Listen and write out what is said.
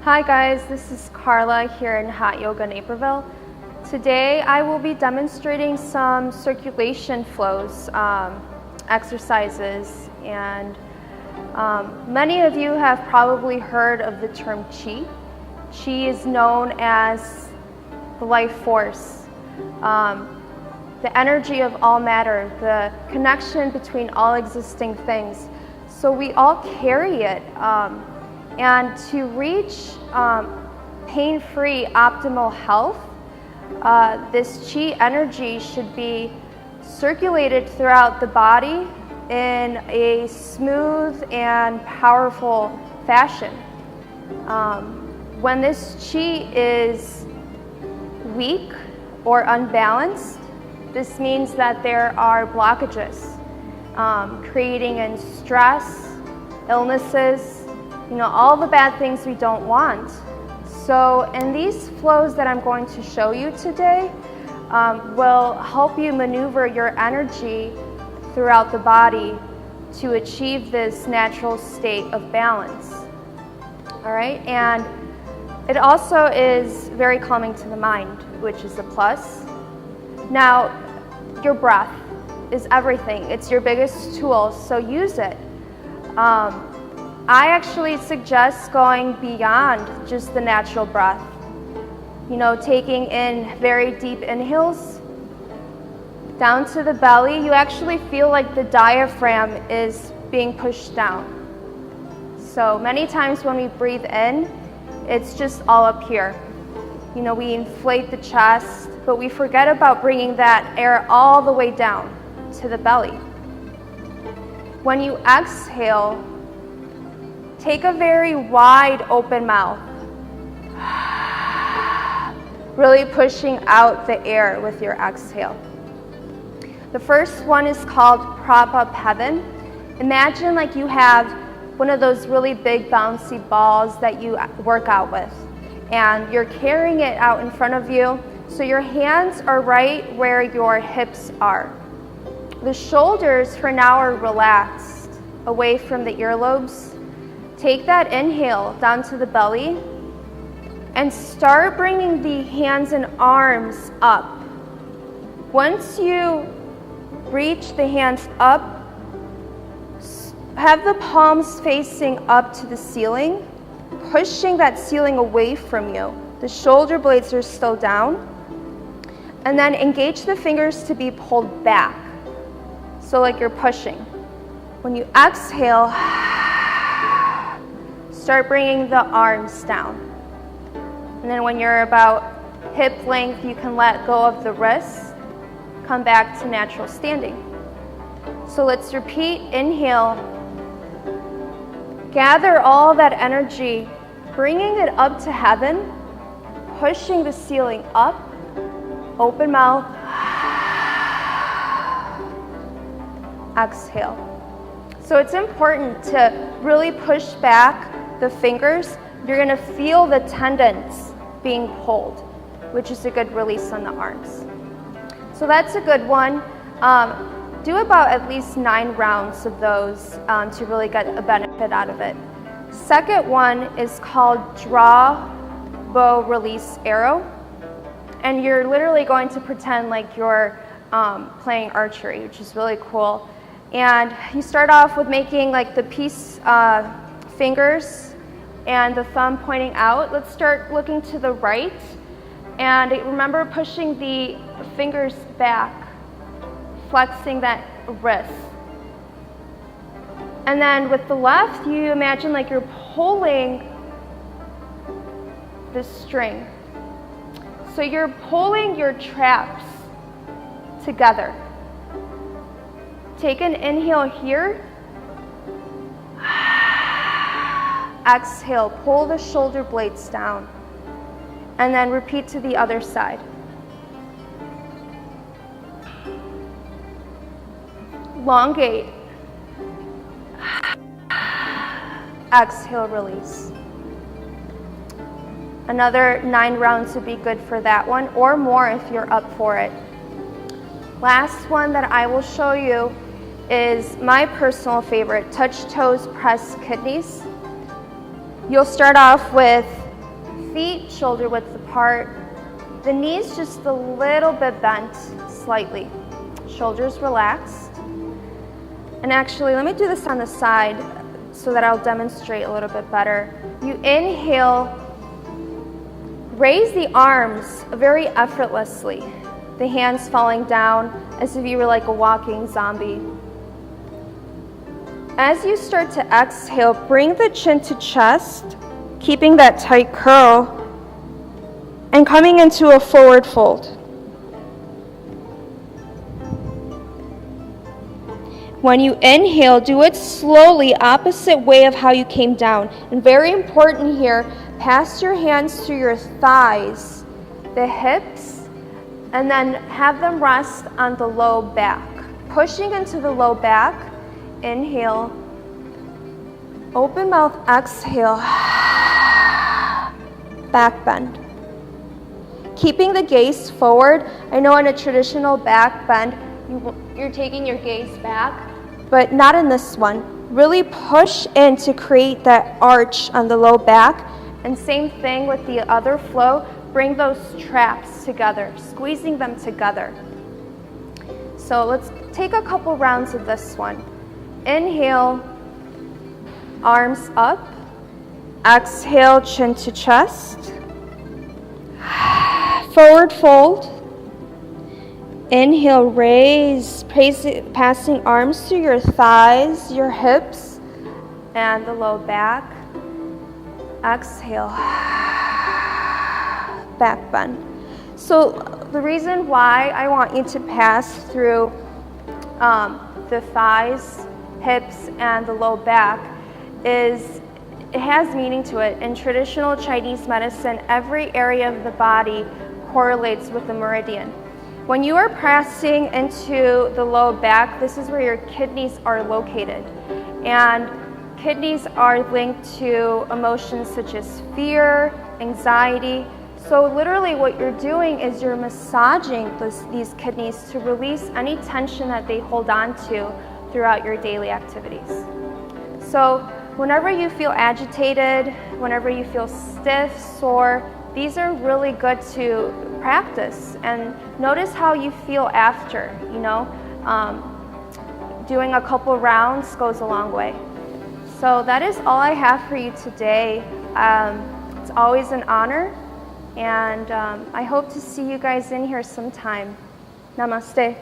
Hi guys, this is Carla here in Hot Yoga Naperville. Today I will be demonstrating some circulation flows, exercises, and many of you have probably heard of the term Chi. Chi is known as the life force, the energy of all matter, the connection between all existing things. So we all carry it. And to reach pain-free optimal health, this Chi energy should be circulated throughout the body in a smooth and powerful fashion. When this Chi is weak or unbalanced, this means that there are blockages, creating in stress, illnesses, all the bad things we don't want. So in these flows that I'm going to show you today will help you maneuver your energy throughout the body to achieve this natural state of balance. All right, and it also is very calming to the mind, which is a plus. Now, your breath is everything. It's your biggest tool, so use it. I actually suggest going beyond just the natural breath. Taking in very deep inhales down to the belly. You actually feel like the diaphragm is being pushed down. So many times when we breathe in, it's just all up here. We inflate the chest, but we forget about bringing that air all the way down to the belly. When you exhale, take a very wide open mouth, really pushing out the air with your exhale. The first one is called prop up heaven. Imagine like you have one of those really big bouncy balls that you work out with, and you're carrying it out in front of you, so your hands are right where your hips are. The shoulders for now are relaxed, away from the earlobes. Take that inhale down to the belly and start bringing the hands and arms up. Once you reach the hands up, have the palms facing up to the ceiling, pushing that ceiling away from you. The shoulder blades are still down. And then engage the fingers to be pulled back. So like you're pushing. When you exhale, start bringing the arms down. And then when you're about hip length, you can let go of the wrists, come back to natural standing. So let's repeat, inhale, gather all that energy, bringing it up to heaven, pushing the ceiling up, open mouth, exhale. So it's important to really push back the fingers. You're going to feel the tendons being pulled, which is a good release on the arms. So that's a good one. Do about at least 9 rounds of those to really get a benefit out of it. Second one is called draw, bow, release, arrow. And you're literally going to pretend like you're playing archery, which is really cool. And you start off with making like the peace fingers and the thumb pointing out. Let's start looking to the right. And remember pushing the fingers back, flexing that wrist. And then with the left, you imagine like you're pulling the string. So you're pulling your traps together. Take an inhale here. Exhale, pull the shoulder blades down. And then repeat to the other side. Elongate. Exhale, release. Another 9 rounds would be good for that one, or more if you're up for it. Last one that I will show you is my personal favorite, touch toes, press kidneys. You'll start off with Feet shoulder width apart. The knees just a little bit bent, slightly. Shoulders relaxed. And actually, let me do this on the side so that I'll demonstrate a little bit better. You inhale, raise the arms very effortlessly. The hands falling down as if you were like a walking zombie. As you start to exhale, bring the chin to chest, keeping that tight curl, and coming into a forward fold. When you inhale, do it slowly, opposite way of how you came down. And very important here, pass your hands through your thighs, the hips, and then have them rest on the low back. Pushing into the low back, inhale, open mouth, exhale, back bend. Keeping the gaze forward. I know in a traditional back bend, you're taking your gaze back, but not in this one. Really push in to create that arch on the low back. And same thing with the other flow. Bring those traps together, squeezing them together. So let's take a couple rounds of this one. Inhale, arms up. Exhale, chin to chest. Forward fold. Inhale, raise, passing arms through your thighs, your hips, and the low back. Exhale, back bend. So the reason why I want you to pass through the thighs, hips, and the low back is it has meaning to it. In traditional Chinese medicine, every area of the body correlates with the meridian. When you are pressing into the low back, this is where your kidneys are located. And kidneys are linked to emotions such as fear, anxiety. So literally what you're doing is you're massaging these kidneys to release any tension that they hold on to throughout your daily activities. So whenever you feel agitated, whenever you feel stiff, sore, these are really good to practice and notice how you feel after, doing a couple rounds goes a long way. So that is all I have for you today. It's always an honor, and I hope to see you guys in here sometime. Namaste.